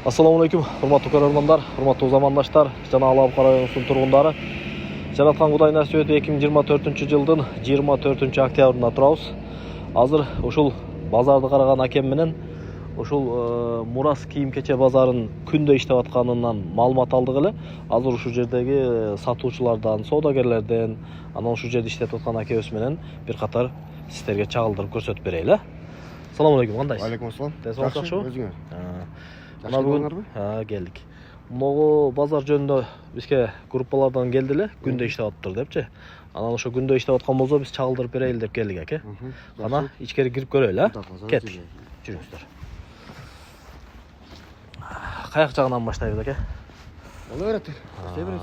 Assalamu alaikum, hurmatly көрөрмандар, hurmatly замандаштар, жана Алаб районунун тургундары. Жараткан Кудай насип этип 2024-жылдын 24 октябрында турабыз. Азыр ушул базарды караган акем менен ушул Мурас кийим-кече базарын күндө иштеп атканынан маалымат алдык эле. Азыр ушул жердеги сатуучулардан, соодагерлерден, анан ушул жерде иштеп аткан акебиз менен бир катар сиздерге чагылдырып көрсөтүп берели. Assalamu alaikum, кандайсыз? Алейкум ассалам. Жакшы, өзүңөр? Мына бүгүн келдик. Могу базар жөнүндө бизге группалардан келдиле, күндө иштеп атыптыр депчи. Анан ошо күндө иштеп аткан болсо биз чагылдырып берели деп келдик аке. Кана ичкери кирип көрөлү, Кеттик. Жүрүңүздөр. Каяк жагынан баштайбыз аке? Ола берет. Истей беребиз.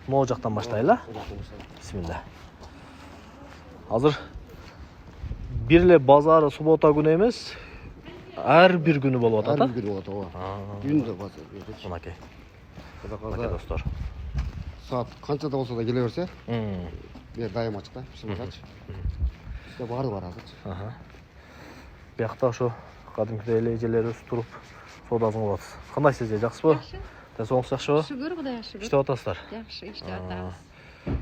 Могу жактан баштайлы. Бисмилла. Азыр бир эле базары суббота күнү эмес, ар бир күнү болуп атат. Ар бир күнү болот, ооба. Күндө базар. Мынакей. Мынакей достор. Саат канчада болсо да келе берсе, бер дайым ачык да, бисмиллахчы. Бизде баары бар азыр. Биякта ошо кадимкидей эле эжелерибиз туруп соодасын кылып атат. Кандайсыз эже, жакшысызбы? Денсаулыгыңыз жакшыбы? Шүгүр, Кудайга шүгүр. Иштеп атасыздар? Жакшы иштеп атабыз.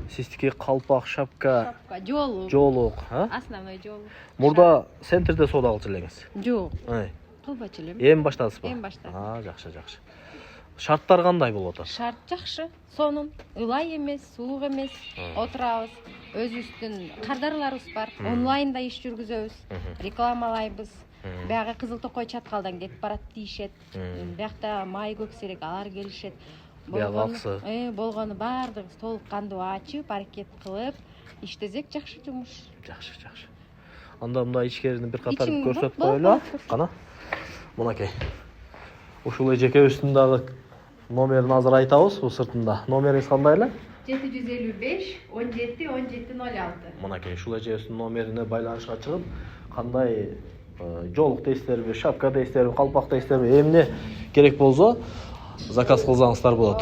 Сиздики калпак, шапка, Жолук. жоолук, Основной жолук. Мурда центрде соода кылчу элеңиз? Жок. Кылбачу элем. Эми баштадыңызбы? Эми баштадым. Жакшы. Шарттар кандай болуп атат? Шарт жакшы. Сонун ылай эмес, суук эмес. Отурабыз. Өзүбүздүн кардарларыбыз бар. Онлайнда иш жүргүзөбүз. Рекламалайбыз. Баягы Кызыл Токой чаткалдан кетип барат дейишет. Биякта май көксерек алар келишет. Болгону баардыгыбыз толук кандуу ачып, аракет кылып, иштесек жакшы жумуш. Жакшы. Анда мындай ичкерини бир катар көрсөтүп коелу. Кана. Мынакей. Ушул эжекебиздин дагы номерин азыр айтабыз, бул сыртында. Номериңиз кандай эле? 755 17 17 06. Мынакей, ушул эжебиздин номерине байланышка чыгып, кандай жоолук дейсиздерби, шапка дейсиздерби, калпак дейсиздерби, эмне керек болсо заказ кылсаңыздар болот.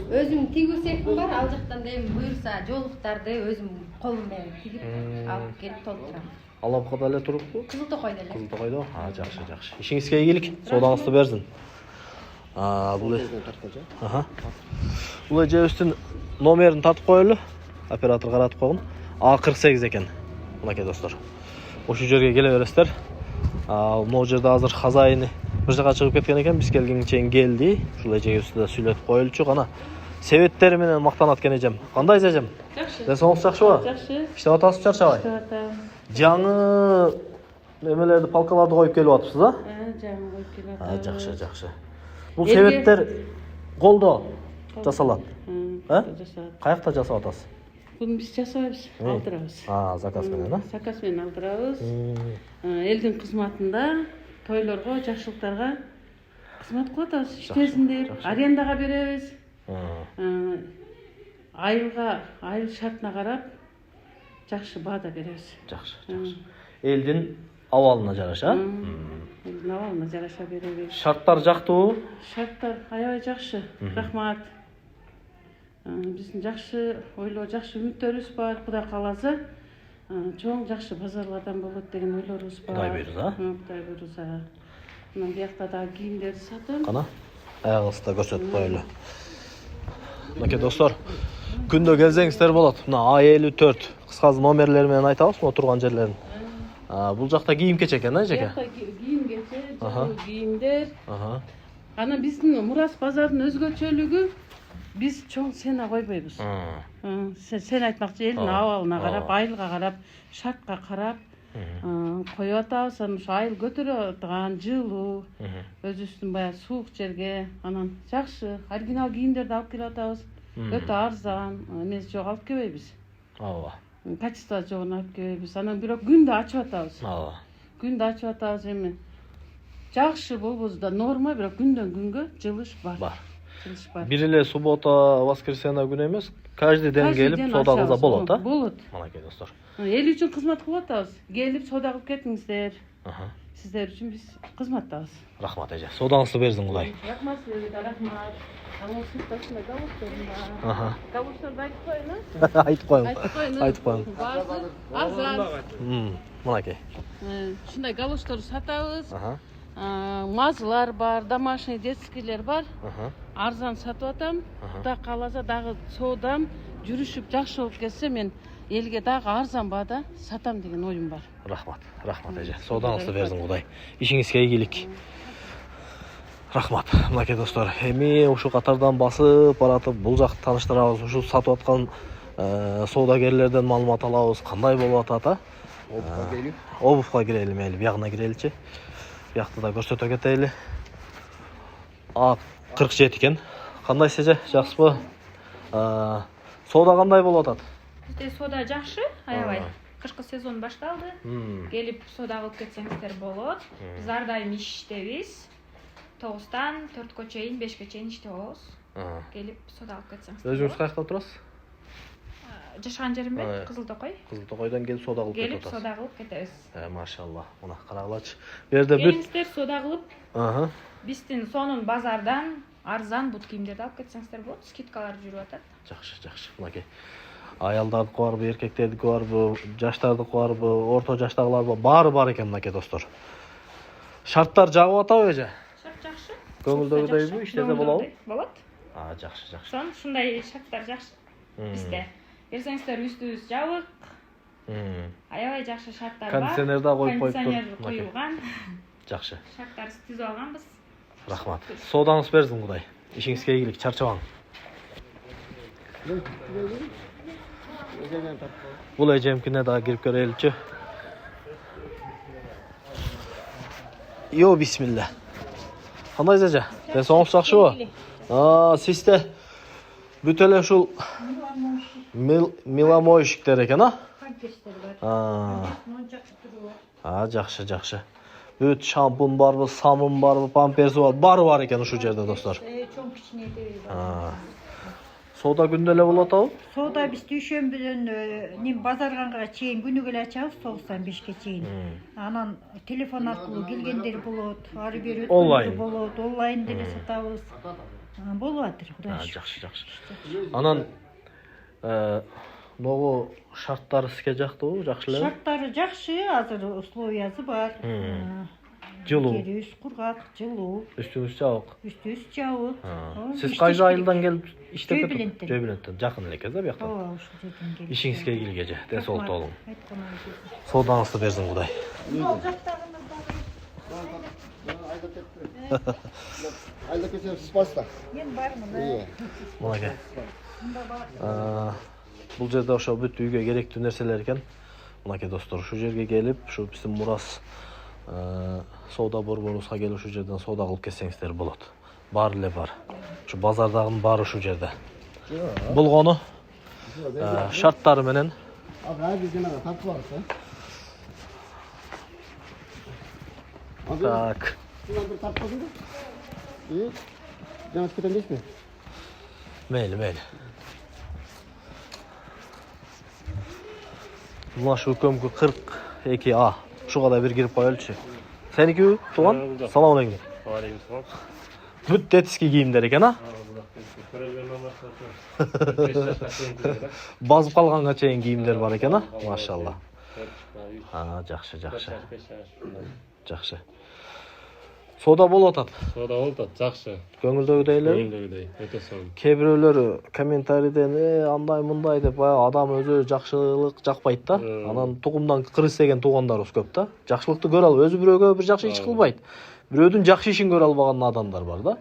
Өзүм тигүү цехим бар, ал жактан да эми буюрса жоолуктарды өзүм колум менен тигип алып келип толтурам. Алапкада эле туруппу? Кызыл Токойдо эле. Кызыл Токойдо? Жакшы. Ишиңизге ийгилик, соодаңызды берсин. Бул эжебиздин номерин тартып коелу. Оператор каратып койгон. A48 экен. Мынакей достор. Ошол жерге келе бересиздер. Могу жерде азыр хозяйыны бир жака чыгып кеткен экен, биз келгенге чейин келди. Ушул эжебизди да сүйлөтүп коелучу. Кана себеттери менен мактанат экен эжем. Кандайсыз эжем? Жакшы. Денсаулыгыңыз жакшыбы? Жакшы. Иштеп атасыз, чарчабай? Иштеп атам. Жаңы эмелерди, палкаларды коюп келип атыпсыз, Жаңы коюп келип атам. Жакшы. Бул себеттер колдо жасалат. Жасалат. Каякта жасап атасыз? Буну биз жасабыз, алдырабыз. Заказ менен, Заказ менен алдырабыз. Элдин кызматында тойлорго, жакшылыктарга кызмат кылып атабыз. Иштесин деп, арендага беребиз. Айыл шартына карап жакшы баада беребиз. Жакшы. Элдин абалына жараша? Элдин абалына жараша беребиз. Шарттар жактуу? Шарттар аябай жакшы. Рахмат. Биздин жакшы ойлоо, жакшы үмүттөрүбүз бар. Кудай кааласа, чоң жакшы базарлардан болот деген ойлорубуз бар. Кудай буйрса. Кудай буйрса. Мына биякта да кийимдерди сатам. Кана аягыңызды да көрсөтүп коелу. Мынакей достор, күндө келсеңиздер болот. Мына A54 кыскасы номерлери менен айтабыз, мына турган жерлерин. Бул жакта кийим-кече экен, эжеке? Биякта кийим-кече, жаңы кийимдер. Анан биздин Мурас базарынын өзгөчөлүгү, биз чоң сена койбойбуз. Сен айтмакчы, элдин абалына карап, айылга карап, шартка карап коюп атабыз. Анан ошо айыл көтөрө турган жылуу, өзүбүздүн баягы суук жерге, анан жакшы оригинал кийимдерди алып келип атабыз. Өтө арзан эмес, жок алып келбейбиз. Качество жогун алып келбейбиз. Анан бирок күндө ачып атабыз. Күндө ачып атабыз эми. Жакшы болбосо да норма, бирок күндөн күнгө жылыш бар. Бир эле суббота, воскресенье күнү эмес, каждый ден келип соода кылса болот, Болот. Мынакей достор. Эл үчүн кызмат кылып атабыз. Келип соода кылып кетиңиздер. Сиздер үчүн биз кызматтабыз. Рахмат эже. Соодаңызды берсин Кудай. Рахмат сизге, рахмат. Анан сыртта ушундай галошторум бар. Галошторду айтып коеюн? Айтып коеюн. Баазы арзан. Мынакей. Ушундай галошторду сатабыз. Мазылар бар, домашний детскийлер бар. Арзан сатып атам. Кудай кааласа дагы соодам жүрүшүп жакшы болуп кетсе мен элге дагы арзан баада сатам деген оюм бар. Рахмат эже. Соодаңызды берсин Кудай. Ишиңизге ийгилик. Рахмат. Мынакей достор, эми ушу катардан басып баратып бул жакты тааныштырабыз. Ушу сатып аткан соодагерлерден маалымат алабыз. Кандай болуп атат, Обувка кирели мейли, биягына киреличи. Биякты да көрсөтө кетели. 47 экен. Кандай эже? Жакшысызбы? Соода кандай болуп атат? Бизде соода жакшы, аябай. Кышкы сезон башталды. Келип соода кылып кетсеңиздер болот. Биз ар дайым иштебиз. 9-тан 4-кө чейин, 5-ке чейин иштеп болобуз. Келип соода кылып кетсеңиздер. Өзүңүз кайякта отурасыз? Жашаган жеримде Кызыл Токой. Кызыл Токойдон келип соода кылып кетип Келип соода кылып кетебиз. Машалла. Мына карагылачы. Бу жерде бүт. Келиңиздер соода кылып. Биздин сонун базардан арзан бут кийимдерди алып кетсеңиздер болот. Скидкалар жүрүп атат. Жакшы. Мынакей. Аялдардыкы барбы, эркектердики барбы, жаштардыкы барбы, орто жаштагылар барбы, баары бар экен мынакей достор. Шарттар жагып атабы эже? Шарт жакшы. Көңүлдөгүдөйбү, иштесе болобу? Болот. Жакшы. Ушундай шарттар жакшы. Бизде. Берсеңиздер үстүбүз жабык. Аябай жакшы шарттар бар. Кондиционер да коюп Кондиционер коюлган. Жакшы. Шарттарды түзүп алганбыз. Рахмат. Соодаңыз берсин Кудай. Ишиңизге ийгилик, чарчабаң. Бул эжемкине да кирип көреличи. Йо, бисмилла. Кандай эже? Ден-соолугуңуз жакшыбы? Сизде бүт эле ушул миломойщиктер экен, Жакшы. Бүт шампунь барбы, самын барбы, памперси барбы, баары бар экен ушул жерде достор. Чоң кичинекей бар. Соода күндө эле болуп атабы? Соода биз дүйшөмбүдөн базарганга чейин күнүгө эле ачабыз 9-тан 5-ке чейин. Анан телефон аркылуу келгендер болот, ары бери өткөндөр болот, онлайн деле сатабыз. Болуп атыр, Кудай шүкүр. Жакшы. Анан могу шарттары сизге жактыбы, жакшы элеби? Шарттары жакшы, азыр условиясы бар. Жылуу. Жерибиз кургак, жылуу. Үстүңүз жабык. Үстүбүз жабык. Сиз кайсы айылдан келип иштеп Жөбүлөнттөн. Жөбүлөнттөн. Жакын эле экен да биякта. Ушул жерден келип. Ишиңизге ийгилик эже, ден-соолукта болуң. Соодаңызды берсин Кудай. Айда кетсем сиз барсыздар. Мен бармын. Мынакей. Бул жерде ошо бүт үйгө керектүү нерселер экен. Мынакей достор, ушул жерге келип, ушу биздин Мурас соода борборубузга келип ушул жерден соода кылып кетсеңиздер болот. Баары эле бар. Ушу базардагынын баары ушул жерде. Болгону шарттары менен. Бизде жанагы тартып алып, Так. Сен бир тартып алдың да? Жаңа кетем дейсизби? Мейли. Мына шу көмкө 42А. Ушуга да бир кирип коелучу. Сеникиби, тууган? Салам алейкум. Алейкум. Бүт детский кийимдер экен, Базып калганга чейин кийимдер бар экен, Машалла. Жакшы. Соода болуп атат. Соода болуп атат, жакшы. Көңүлдөгүдөй эле. Көңүлдөгүдөй, өтө сонун. Кээ бирөөлөр комментарийден андай мындай деп адам өзү жакшылык жакпайт да. Анан тугумдан кыр издеген туугандарыбыз көп да. Жакшылыкты көрө албайт. Өзү бирөөгө бир жакшы иш кылбайт. Бирөөдүн жакшы ишин көрө албаган адамдар бар да.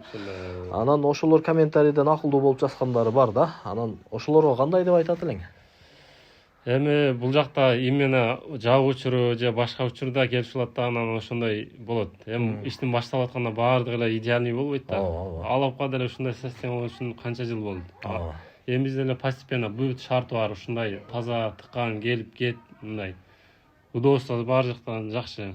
Анан ошолор комментарийден акылдуу болуп жазгандары бар да. Анан ошолорго кандай деп айтат элең? Эми бул жакта именно жабык учуру же башка учурда келип чыгат да, анан ошондой болот. Эми иштин башталып атканда баардыгы эле идеальный болбойт да. Алапка деле ушундай система болуш үчүн канча жыл болду. Эми бизде эле постепенно бүт шарты бар, ушундай таза, тыккан, келип кет, мындай. Удобство бар жактан жакшы.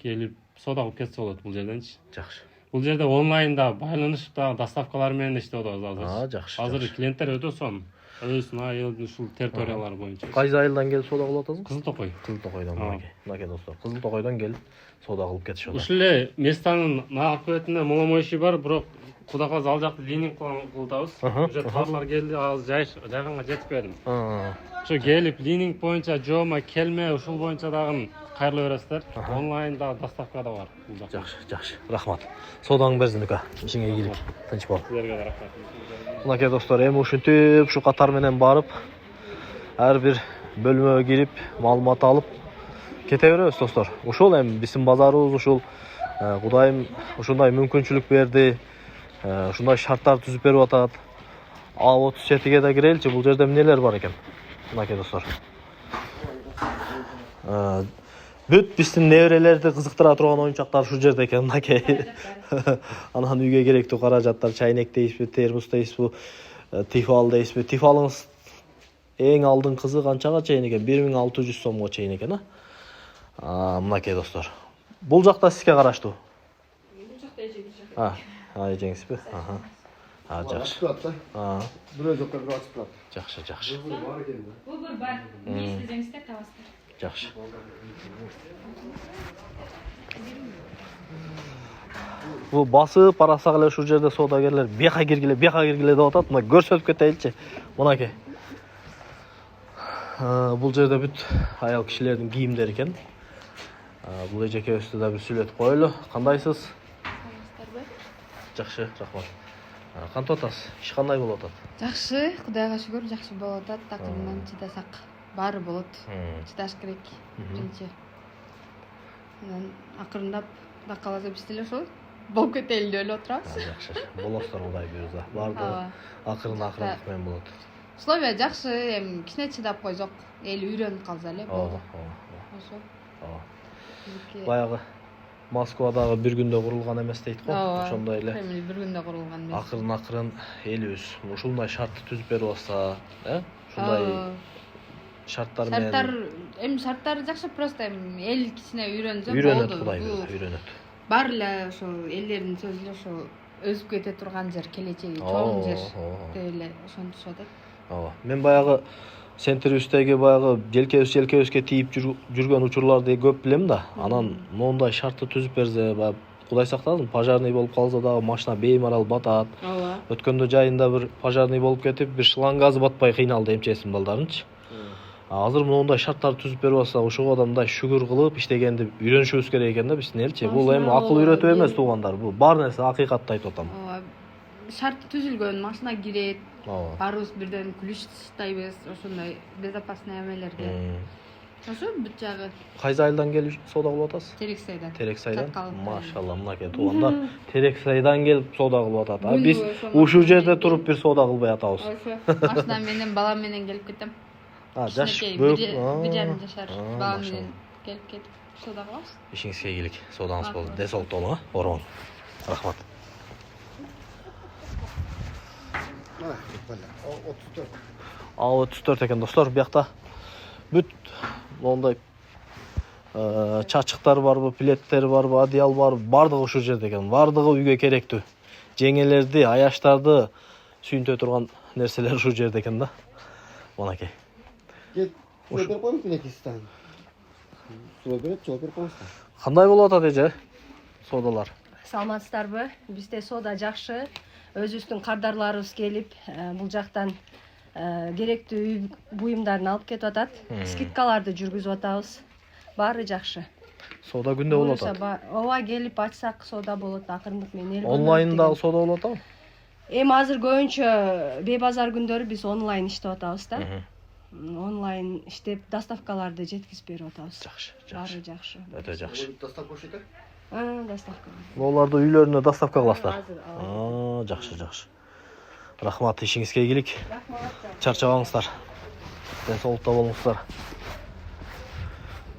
Келип соода кылып кетсе болот бул жерденчи. Жакшы. Бул жерде онлайнда байланышып да доставкалар менен иштеп атабыз азыр. Жакшы. Азыр клиенттер өтө сонун. Өзүнүн айылдын ушул территориялары боюнча. Кайсы айылдан келип соода кылып атасыз? Кызыл Токой. Кызыл Токойдон мынакей достор. Кызыл Токойдон келип соода кылып кетишет. Ушул эле местанын акыбетинде моломойши бар, бирок кудай кааласа ал жакты лининг кылдабыз. Уже товарлар келди, азыр жайганга жетпедим. Ошо келип лининг боюнча жома келме ушул боюнча дагы кайрылы бересиздер. Онлайн да доставка да бар. Жакшы, жакшы. Рахмат. Содаңды берсин ука. Ишиңе ийгилик. Тынч бол. Силерге да рахмат. Мынакей достор, эми ушинтип ушу катар менен барып, ар бир бөлмөгө кирип, маалымат алып кете беребиз достор. Ушул эми биздин базарыбыз ушул Кудайым ушундай мүмкүнчүлүк берди. Ушундай шарттар түзүп берип атат. A37-ге да киреличи, бул жерде эмнелер бар экен? Мынакей достор. Бүт биздин неберелерди кызыктыра турган оюнчактар ушул жерде экен, мынакей. Анан үйгө керектүү каражаттар, чайнек дейсизби, термос дейсизби, тифал дейсизби? Тифалыңыз эң алдыңкысы канчага чейин экен? 1600 сомго чейин экен, мынакей достор. Бул жакта сизге караштуу? Бул жакта эжең. Эжеңизби? Жакшы. Açık turат da. Бирөө жокко бирөө açık turат. Жакшы, жакшы. Бул бар экен да. Бул бир бар. Не издесеңиздер табасыздар. Жакшы. Бул басып барасак эле ушул жерде соодагерлер бияка киргиле деп атат. Мына көрсөтүп кетейинчи. Мынакей. Бул жерде бүт аял кишилердин кийимдери экен. Бул эжекебизди да бир сүйлөтүп коелу. Кандайсыз? Жакшы, рахмат. Кантип атасыз? Иш кандай болуп атат? Жакшы, Кудайга шүгүр, жакшы болуп атат. Такырынан чыдасак баары болот. Чыдаш керек биринчи. Анан акырындап да каласа биз деле ошол болуп кетели деп эле отурабыз. Жакшы. Болосуздар Кудай буюрса. Баардыгы акырындык менен болот. Условия жакшы, эми кичине чыдап койсок, эл үйрөнүп калса эле болот. Ошо. Баягы Москвадагы бир күндө курулган эмес дейт го. Ошондой эле. Кремль бир күндө курулган эмес. Акырын элибиз ушундай шартты түзүп берип атса, ушундай шарттар менен шарттары жакшы, просто эми эл кичине үйрөнсө болду. Үйрөнөт Кудай буюрса, үйрөнөт. Бар эле ошо элдердин сөзү эле ошо өсүп кете турган жер, келечеги чоң жер деп эле ошентишип атат. Мен баягы центрибиздеги баягы желкебизге тийип жүргөн учурларды көп билем да. Анан моундай шартты түзүп берсе, баягы Кудай сактасын, пожарный болуп калса дагы машина беймарал батат. Өткөндө жайында бир пожарный болуп кетип, бир шлангасы батпай кыйналды эмчесин балдарынчы. Азыр моундай шарттарды түзүп берип атса, ошого да мындай шүгүр кылып иштегенди үйрөнүшүбүз керек экен да биздин элчи. Бул эми акыл үйрөтүү эмес туугандар, бул бар нерсе акыйкатты айтып атам. Шарт түзүлгөн, машина кирет. Баарыбыз бирден күлүш таштайбыз, ошондой безопасный эмелерге. Ошо бүт жагы. Кайсы айылдан келип соода кылып атасыз? Терексайдан. Терексайдан. Машалла, мынакей туугандар Терексайдан келип соода кылып атат. Биз ушул жерде туруп бир соода кылбай атабыз. Ошо. Машина менен, балам менен келип кетем. Жаш бир жарым жашар балам менен келип кетип соода кылабыз. Ишиңизге ийгилик, соодаңыз болсун. Десолт толуң, ороң. Рахмат. 34. A34 экен достор, биякта бүт мондай чачыктар барбы, плеттер барбы, одеял барбы, бардыгы ушул жерде экен. Бардыгы үйгө керектүү. Жеңелерди, аяштарды сүйүнтө турган нерселер ушул жерде экен да. Монакей. Кет, жол берип коюңуз элекистен. Жол берип коюңуздар. Кандай болуп атат эже? Соодалар. Саламатсыздарбы? Бизде соода жакшы. Өзүбүздүн кардарларыбыз келип, бул жактан керектүү үй буюмдарын алып кетип атат. Скидкаларды жүргүзүп атабыз. Баары жакшы. Соода күндө болуп атат. Ооба, келип ачсак соода болот, акырындык менен. Онлайндагы соода болуп атабы? Эми азыр көбүнчө бейбазар күндөрү биз онлайн иштеп атабыз да. Онлайн иштеп, доставкаларды жеткизип берип атабыз. Жакшы, Баары жакшы. Өтө жакшы. Доставка ошойда? Доставка. Оларды үйлөрүнө доставка кыласыздар. Жакшы, жакшы. Рахмат, ишиңизге ийгилик. Чарчабаңыздар. Денсаулыкта болуңуздар.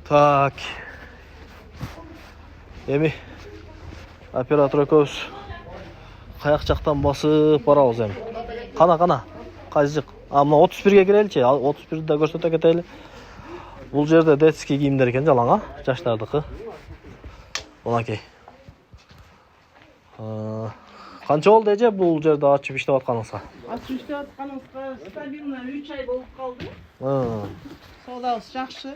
Так. Эми оператор экөөбүз каяк жактан басып барабыз эми. Кана, кайсы жак? Мына 31ге киреличи, 31-ди да көрсөтө кетели. Бул жерде детский кийимдер экен, жалаң, жаштардыкы. Монакей. Канча болду эже бул жерде ачып иштеп атканыңызга? Ачып иштеп атканыбызга стабильно 3 ай болуп калды. Соодабыз жакшы.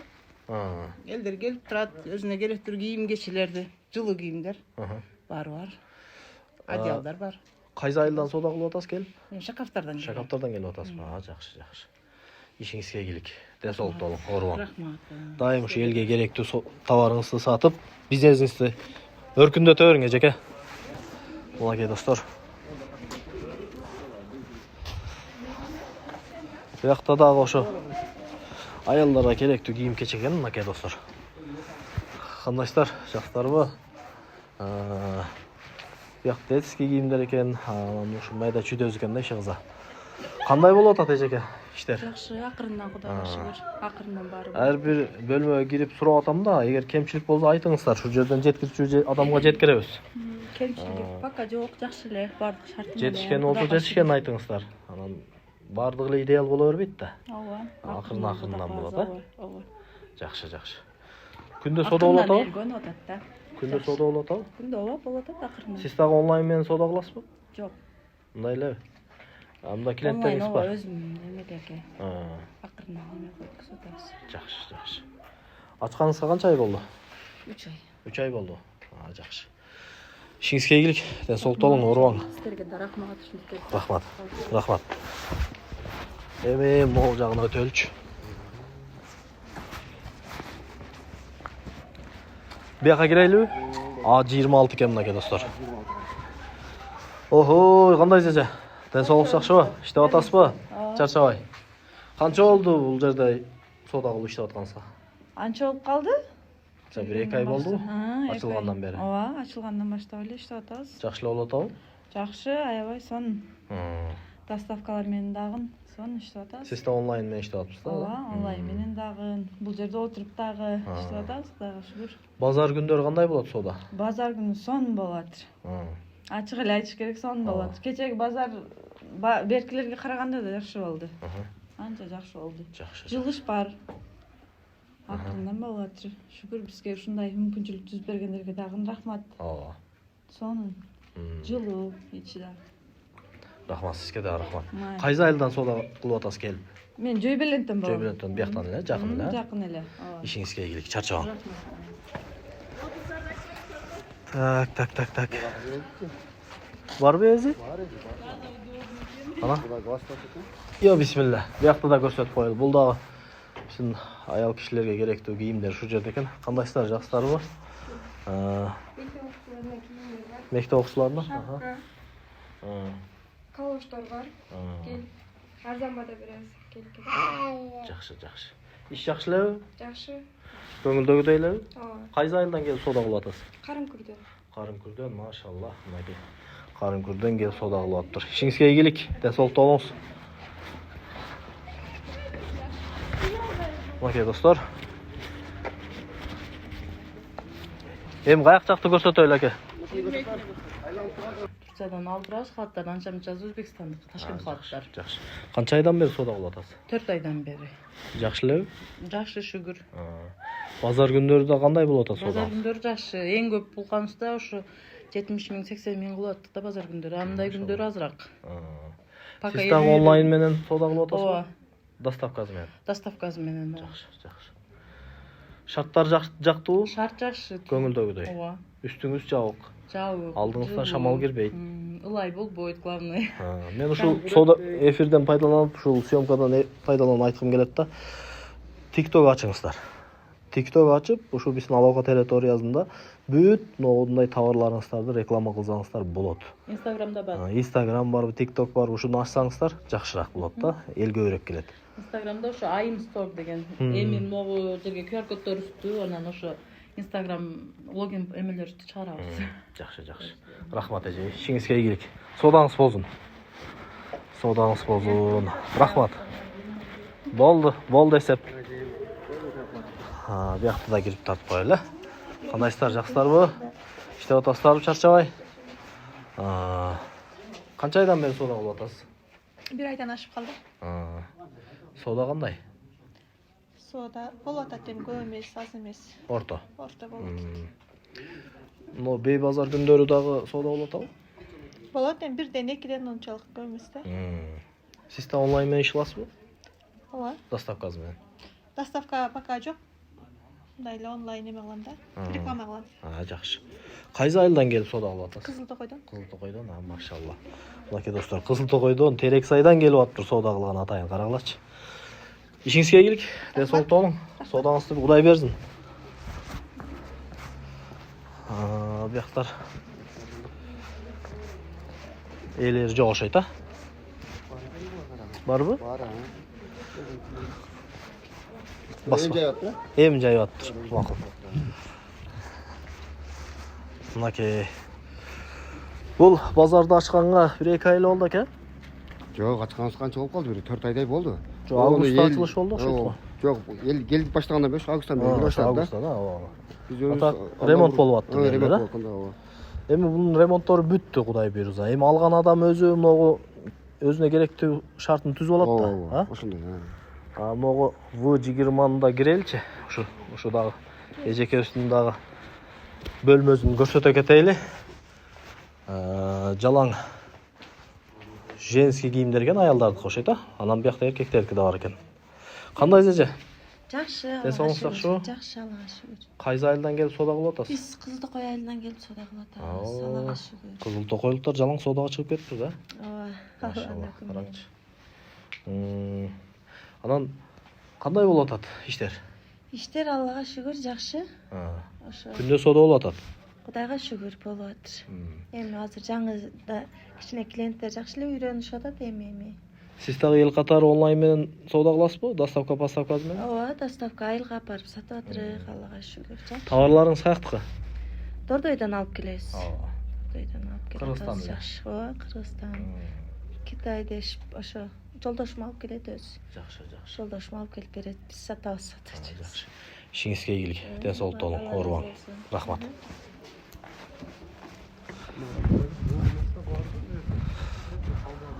Элдер келип турат, өзүнө керектүү кийим кечелерди, жылуу кийимдер баары бар. Одеялдар бар. Кайсы айылдан соода кылып атасыз келип? Мен Шакаптардан келем. Шакаптардан келип атасызбы? Жакшы. ишиңизге ийгилик, денсаулыкта болуң, оорубаң. Рахмат. Дайым ушу элге керектүү товарыңызды сатып, бизнесиңизди өркүндөтө бериң эжеке. Мынакей достор. Буякта дагы ошо аялдарга керектүү кийим кечек экен, мынакей достор. Кандайсыздар, жаксыздарбы? Буяк детский кийимдер экен, ушу майда чүйдөз экен да иши кыза. Кандай болуп атат эжеке иштер? Жакшы, акырындан Кудайга шүгүр. Акырындан баары. Ар бир бөлмөгө кирип сурап атам да, эгер кемчилик болсо айтыңыздар, ушул жерден жеткирүүчү адамга жеткиребиз. Кемчилик пока жок, жакшы эле, бардык шарт менен. Жетишкен болсо жетишкенин айтыңыздар. Анан бардыгы эле идеал боло бербейт да. Ооба. Акырын-акырындан болот, Ооба, ооба. Жакшы. Күндө сода болот атабы? Элгөнүп атат да. Күндө сода болот атабы? Күндө ооба болот атат акырындан. Сиз дагы онлайн менен сода кыласызбы? Жок. Мындай элеби? Мында клиенттериңиз Онлайн бар. өзүм эмедеги. Акырындан эме кылып сатабыз. Жакшы. Ачканыңызга канча ай болду? 3 ай. 3 ай болду. Жакшы. Ишиңизге ийгилик, денсаулыкта болуң, оорубаң. Сиздерге да рахмат ушинтип. Рахмат. Эми могул жагына өтөлүчү. Бияка кирелиби? 26 экен мынакей достор. Охой, кандайсыз эже? Денсаулык жакшыбы? Иштеп атасызбы? Чарчабай. Канча болду бул жерде сода кылып иштеп атканыңызга? Анча болуп калды? 1-2 ай болдубу? Ачылгандан бери. Ооба, ачылгандан баштап эле иштеп атабыз. Жакшы эле болуп атабы? Жакшы, аябай сонун. Доставкалар менен дагы сонун иштеп атабыз. Сиз да онлайн менен иштеп атасыз да? Ооба, онлайн менен дагы бул жерде отуруп дагы иштеп атабыз, Кудайга шүгүр. Базар күндөрү кандай болот сода? Базар күнү сонун болот. Ачык эле айтыш керек, сонун болот. Кечеги базар беркилерге караганда да жакшы болду. Анча жакшы болду. Жылыш бар. Акырындан болуп атыр. Шүгүр бизге ушундай мүмкүнчүлүк түзүп бергендерге дагы рахмат. Ооба. Сонун. Жылуу ичи да. Рахмат, сизге да рахмат. Кайсы айылдан сода кылып атасыз келип? Мен Жойбелентен болом. Жойбелентен бияктан эле, жакын эле. Жакын эле. Ооба. Ишиңизге ийгилик, чарчабаң. Так. Барбы эзи? Ана? Йо, бисмилла. Биякта да көрсөтүп коелу. Бул дагы биздин аял кишилерге керектүү кийимдер ушул жерде экен. Кандайсыздар, жаксыздарбы? Мектеп окуучуларына? Калоштор бар. Кел. Арзан бада беребиз. Кел. Жакшы. Иш жакшы элеби? Жакшы. Көңүлдөгүдөй элеби? Ооба. Кайсы айылдан келип сода кылып атасыз? Карымкүрдөн. Машалла, мынакей. Карымкүрдөн келип сода кылып атыптыр. Ишиңизге ийгилик, денсаулыкта болуңуз. Мынакей достор. Эми каяк жакты көрсөтөлү аке? Турциядан алып турабыз, халаттар анча мынча Өзбекстандык, Ташкент халаттар. Жакшы. Канча айдан бери сода кылып атасыз? 4 айдан бери. Жакшы элеби? Жакшы шүгүр. Базар күндөрү да кандай болуп атат сода? Базар күндөрү жакшы. Эң көп булганыбызда ошо 70 миң, 80 миң кылып аттык да базар күндөрү. Андай күндөрү азыраак. Сиз дагы онлайн менен сода кылып атасызбы? Ооба. Доставкасы менен. Доставкасы менен. Жакшы. Шарттар жактыбы? Шарт жакшы. Көңүлдөгүдөй. Ооба. Үстүңүз жабык. Жабык. Алдыңыздан шамал кирбейт. Ылай болбойт, главное. Мен ушул сода эфирден пайдаланып, ушул съемкадан пайдаланып айткым келет да. TikTok ачыңыздар. TikTok ачып, ушул биздин Алаука территориясында бүт ноодундай товарларыңыздарды реклама кылсаңыздар болот. Инстаграмда бар. Instagram барбы, TikTok барбы, ушуну ачсаңыздар жакшыраак болот да, эл көбүрөөк келет. Инстаграмда ошо Айым Store деген. Эми могу жерге QR коддорубузду, анан ошо Instagram логин эмелерибизди чыгарабыз. Жакшы. Рахмат эже, ишиңизге ийгилик. Содаңыз болсун. Рахмат. Болду эсеп. Биякта да кирип тартып коелу. Кандайсыздар, жаксыздарбы? Иштеп атасыздарбы, чарчабай? Канча айдан бери сода кылып атасыз? 1 айдан ашып калды. Сода кандай? Сода болуп атат, эми көп эмес, аз эмес. Орто Болот. Но бей базар күндөрү дагы сода болуп атабы? Болот, эми 1ден 2ден унчалык көп эмес да. Сиз да онлайн менен иш кыласызбы? Ооба. Доставкасы менен. Доставка пока жок. Мындай эле онлайн эме кылам да. Реклама кылам. Жакшы. Кайсы айылдан келип сода кылып атасыз? Кызыл-Токойдон. Машалла. Мынакей достор, Кызыл-Токойдон Терек сайдан келип атыптыр сода кылган атайын, карагылачы. Ишиңизге ийгилик, денсаулыкта болуң. Соодаңызды Кудай берсин. Бияктар ээлери жок окшойт, а? Барбы? Бар, Басма. жайыптыр. Эми жайып атыптыр. Макул. Мынакей. Бул базарды ачканга 1-2 ай эле болду экен. Жок, ачканыбыз канча болуп калды? 4 айдай болду. Жок, августта ачылыш болду окшойт. Жок, эл келип баштагандан бери августтан бери баштады да. Августта, ооба. Биз өзүбүз Ата ремонт болуп аттыр ремонт дегенде, болуп атканда, ооба. Эми бунун ремонттору бүттү, Кудай буйрса. Эми алган адам өзү могу өзүнө керектүү шартын түзүп алат да, Ооба, ошондой. могу В20-ны да киреличи. Ушу дагы эжекебиздин дагы бөлмөсүн көрсөтө кетейли. Жалаң женский кийимдер экен, аялдардыкы окшойт, а? Анан биякта эркектердики да бар экен. Кандай эже? Жакшы. Денсаулыгыңыз жакшыбы? Жакшы, Аллага шүгүр. Кайсы айылдан келип соода кылып атасыз? Биз Кызылтокой айылынан келип соода кылып атабыз. Аллага шүгүр. Кызылтокойлуктар жалаң соодага чыгып кетиптир да? Ооба. Машалла, караңчы. Анан кандай болуп атат иштер? Иштер Аллага шүгүр жакшы. Ошо. Күндө соода болуп атат. Кудайга шүгүр болуп атыр. Эми азыр жаңы да кичине клиенттер жакшы эле үйрөнүшүп атат эми. Сиз дагы эл катары онлайн менен соода кыласызбы? Доставка, поставкасы менен? Ооба, доставка айылга апарып сатып атырык, Аллага шүгүр. Товарларыңыз каяктыкы? Дордойдон алып келебиз. Ооба. Дордойдон алып келебиз. Кыргызстан эле? Жакшы. Ооба, Кыргызстан. Китайда ошо жолдошум алып келет өзү. Жакшы. Жолдошум алып келип берет. Биз сатабыз. Жакшы. Ишиңизге ийгилик, денсаулыкта болуң, оорубаң. Рахмат.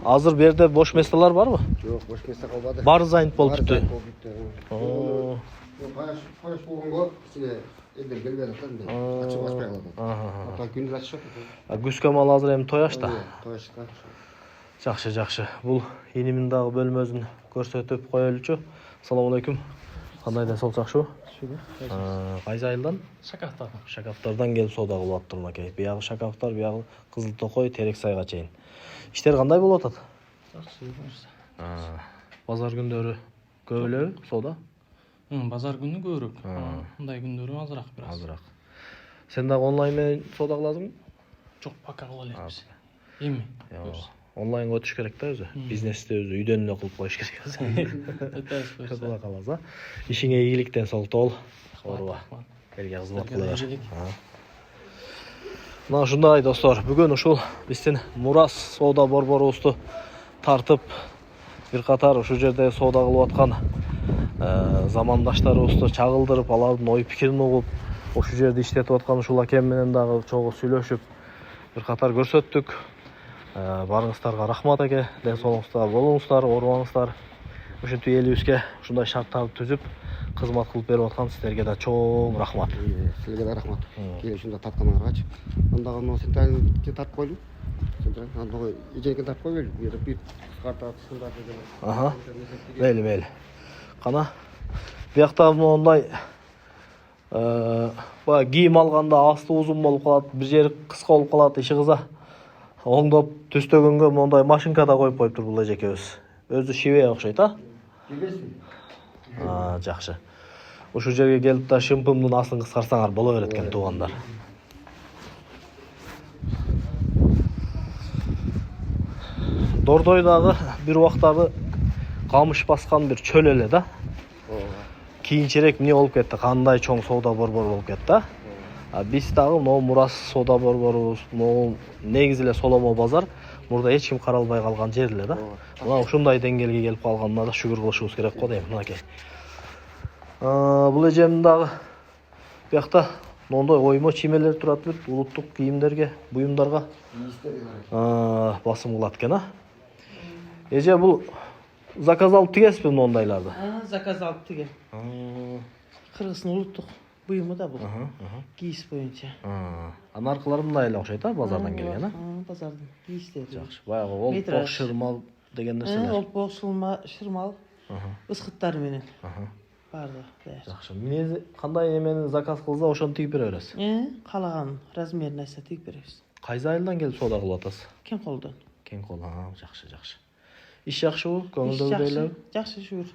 Азыр берде бош месталар барбы? Жок, бош место калбады. Баары занят болуп бүттү. Кояш болгонго кичине элдер келбей атат да. Ачып ачпай калат. Ата күндүз ачышат. Күзгө маал азыр эми тояш да. Тояшта. Жакшы. Бул инимин дагы бөлмөсүн көрсөтүп коелучу. Assalomu alaykum. Кандай денсаулык жакшыбы? Кайсы айылдан? Шакафтардан. Шакафтардан келип соода кылып аттыр мынакей. Биягы Шакафтар, биягы Кызылтокой, Терексайга чейин. Иштер кандай болуп атат? Жакшы. Базар күндөрү көп элеби соода? Базар күнү көбүрөөк. Мындай күндөрү азыраак бираз. Азыраак. Сен дагы онлайн менен соода кыласыңбы? Жок, пока кыла элебиз. Эми. Онлайнга өтүш керек да өзү. Бизнести өзү үйдөн эле кылып коюш керек. Кыла каласа. Ишиңе ийгилик, денсаулыкта бол. Ооруба. Элге кызмат кыла бер. Мына ушундай достор, бүгүн ушул биздин Мурас соода борборубузду тартып бир катар ушул жерде соода кылып аткан замандаштарыбызды чагылдырып, алардын ой пикирин угуп, ушул жерде иштетип аткан ушул акем менен дагы чогуу сүйлөшүп бир катар көрсөттүк. Барыңыздарга рахмат эке, денсаулыгыңызда болуңуздар, оорубаңыздар. Ушинтип элибизге ушундай шарттарды түзүп кызмат кылып берип аткан сиздерге да чоң рахмат. Силерге да рахмат. Келип ушунда тартканыңаргачы. Андагы мына сентайны тартып койлу. Сентайны андагы эжеке тартып койбойлу. Бу жерде бир кыскартат сындар деген. Мейли. Кана биякта мондай баягы кийим алганда асты узун болуп калат, бир жери кыска болуп калат, иши кыза. Оңдоп түстөгөнгө мондай машинкада коюп коюптур бул эжекебиз. Өзү шиве окшойт, а? Жакшы. Ушул жерге келип да шымпымдын астын кыскартсаңар боло берет экен, туугандар. Дордойдагы бир убактары камыш баскан бир чөл эле да. Кийинчерээк эмне болуп кетти? Кандай чоң соода борбору болуп кетти, а? Биз дагы могу Мурас соода борборубуз, могу негизи эле Соломо базар мурда эч ким каралбай калган жер эле да. Мына ушундай деңгээлге келип калганына да шүгүр кылышыбыз керек го дейм, мынакей. Бул эжемдин дагы биякта мондой оймо чиймелер турат бүт, улуттук кийимдерге, буюмдарга басым кылат экен, а? Эже бул заказ алып тигесизби мондайларды? Заказ алып тигем. Кыргыздын улуттук буюму да бул. Кийиз боюнча. Анаркылар мындай эле окшойт, а? Базардан келген, а? Базардын кийиздери. Жакшы. Баягы олпок, шырмал деген нерселер. Олпок, шырмал, ысқыттары менен. Бардыгы даяр. Жакшы. Минези кандай эмени заказ кылса, ошону тигип бере бересиз. Каалаган размерин айтса тигип беребиз. Кайсы айылдан келип соода кылып атасыз? Кен колдон. Кен кол, жакшы. Иш жакшыбы? Көңүлдөгүдөй элеби? Жакшы, шүгүр.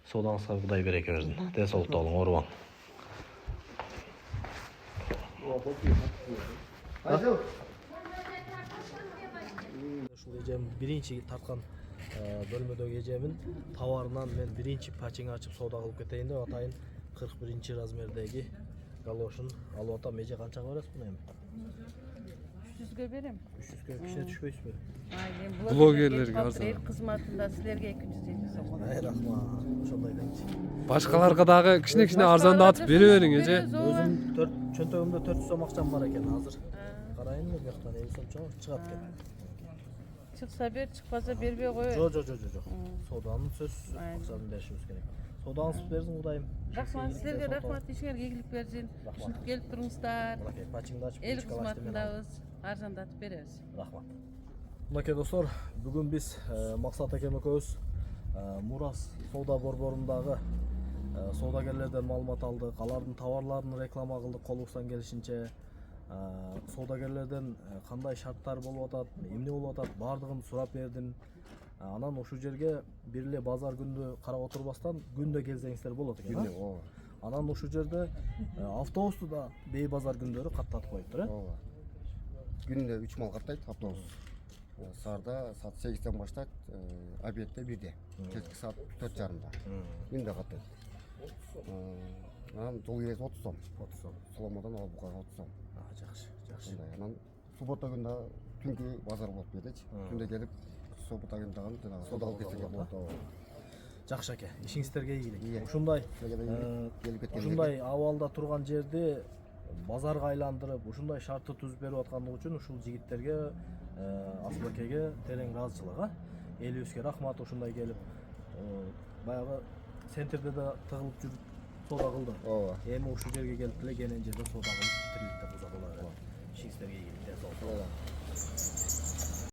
Содаңызға Құдай береке берсін. Денсаулықта болуң, орбаң. Ушул эжем биринчи тарткан бөлмөдөгү эжемин товарынан мен биринчи пачең ачып соода кылып кетейин деп атайын 41 размердеги галошун алып атам. Эже канчага бересиз буну эми? 300ге берем. 300ге кичине түшпөйсүзбү? Блогерлерге арзан. Кызматында силерге 250 сом болот. Рахмат. Ошондой деңчи. Башкаларга дагы кичине артандатып бере бериң эже. Өзүм чөнтөгүмдө 400 сом акчам бар экен азыр. Карайын бу жактан 50 сом чыгат экен. Чыкса бер, чыкпаса бербей кой. Жок. Сооданын сөзсүз акчасын беришибиз керек. Соодаңызды берсин Кудайым. Рахмат силерге, рахмат, ишиңерге ийгилик берсин. Ушинтип келип туруңуздар. Пачыңды ачып Эл кызматындабыз, арзандатып беребиз. Рахмат. Мынакей достор, бүгүн биз Максат акем экөөбүз Мурас соода борборундагы соодагерлерден маалымат алдык, алардын товарларын реклама кылдык колубуздан келишинче. Соодагерлерден кандай шарттар болуп атат, эмне болуп атат, баардыгын сурап бердим. Анан ошол жерге бир эле базар күндү карап отурбастан күндө келсеңиздер болот экен. Анан ошол жерде автобусту да бей базар күндөрү каттатып коюптур, Күндө 3 мал каттайт автобус. Саарда саат 8-ден баштайт, обедте 1-де. Кечки саат 4:30-да. Күндө каттайт. Анан жол кирesi 30 сом. 30 сом. Соломадан Албукага 30 сом. Жакшы. Анан суббота күндө түнкү базар болуп кетет. Түндө келип суббота күндө жанагы соода кылып кетсеге болот. Жакшы аке, ишиңиздерге ийгилик. Ушундай абалда турган жерди базарга айландырып, ушундай шартты түзүп берип аткандыгы үчүн ушул жигиттерге, Асыл акеге терең ыраазычылык. Элибизге рахмат, ушундай келип баягы центрде да тыгылып жүрүп соода кылды. Эми ушул жерге келип эле кенен жерде соода кылып тириликте кылса болот. Ишиңиздерге ийгилик.